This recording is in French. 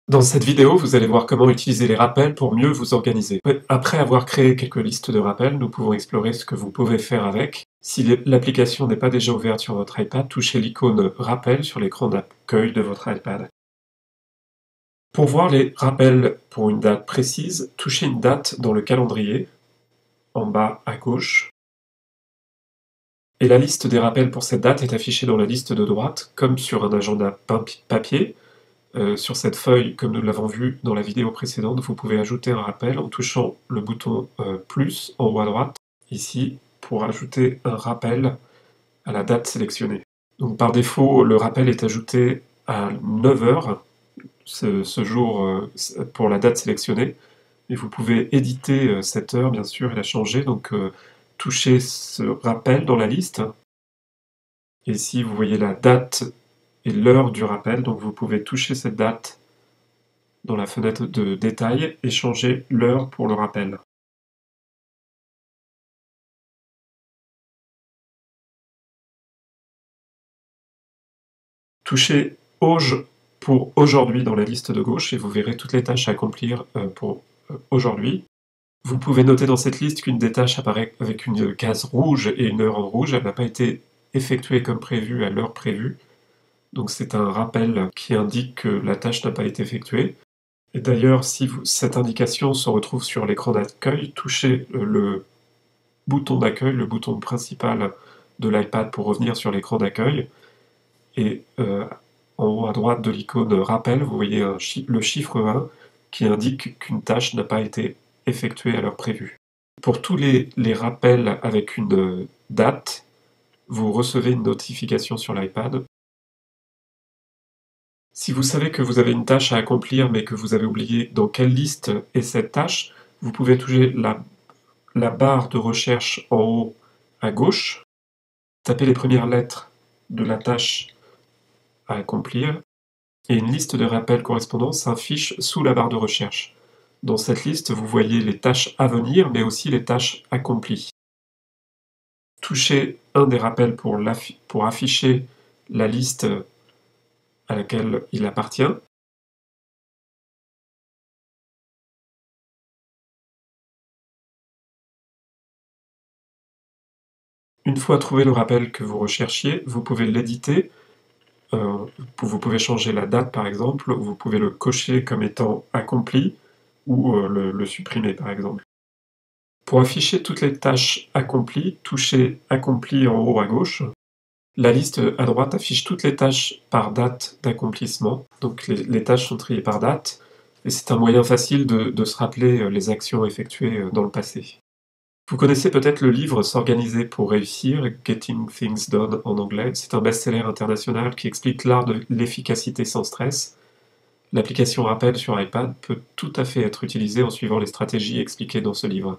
Dans cette vidéo, vous allez voir comment utiliser les rappels pour mieux vous organiser. Après avoir créé quelques listes de rappels, nous pouvons explorer ce que vous pouvez faire avec. Si l'application n'est pas déjà ouverte sur votre iPad, touchez l'icône Rappel sur l'écran d'accueil de votre iPad. Pour voir les rappels pour une date précise, touchez une date dans le calendrier, en bas à gauche. Et la liste des rappels pour cette date est affichée dans la liste de droite, comme sur un agenda papier. Sur cette feuille, comme nous l'avons vu dans la vidéo précédente, vous pouvez ajouter un rappel en touchant le bouton plus en haut à droite, ici, pour ajouter un rappel à la date sélectionnée. Donc par défaut, le rappel est ajouté à 9 heures, ce jour pour la date sélectionnée, et vous pouvez éditer cette heure, bien sûr, et la changer, donc touchez ce rappel dans la liste, et ici vous voyez la date et l'heure du rappel, donc vous pouvez toucher cette date dans la fenêtre de détail et changer l'heure pour le rappel. Touchez Auge pour aujourd'hui dans la liste de gauche et vous verrez toutes les tâches à accomplir pour aujourd'hui. Vous pouvez noter dans cette liste qu'une des tâches apparaît avec une case rouge et une heure en rouge. Elle n'a pas été effectuée comme prévu à l'heure prévue. Donc c'est un rappel qui indique que la tâche n'a pas été effectuée. Et d'ailleurs, si cette indication se retrouve sur l'écran d'accueil, touchez le bouton d'accueil, le bouton principal de l'iPad pour revenir sur l'écran d'accueil. Et en haut à droite de l'icône rappel, vous voyez le chiffre 1 qui indique qu'une tâche n'a pas été effectuée à l'heure prévue. Pour tous les rappels avec une date, vous recevez une notification sur l'iPad. Si vous savez que vous avez une tâche à accomplir mais que vous avez oublié dans quelle liste est cette tâche, vous pouvez toucher la barre de recherche en haut à gauche, taper les premières lettres de la tâche à accomplir, et une liste de rappels correspondants s'affiche sous la barre de recherche. Dans cette liste, vous voyez les tâches à venir, mais aussi les tâches accomplies. Touchez un des rappels pour afficher la liste à laquelle il appartient. Une fois trouvé le rappel que vous recherchiez, vous pouvez l'éditer. Vous pouvez changer la date par exemple, vous pouvez le cocher comme étant accompli ou le supprimer par exemple. Pour afficher toutes les tâches accomplies, touchez Accompli en haut à gauche. La liste à droite affiche toutes les tâches par date d'accomplissement. Donc les tâches sont triées par date, et c'est un moyen facile de se rappeler les actions effectuées dans le passé. Vous connaissez peut-être le livre S'organiser pour réussir, Getting Things Done en anglais. C'est un best-seller international qui explique l'art de l'efficacité sans stress. L'application Rappel sur iPad peut tout à fait être utilisée en suivant les stratégies expliquées dans ce livre.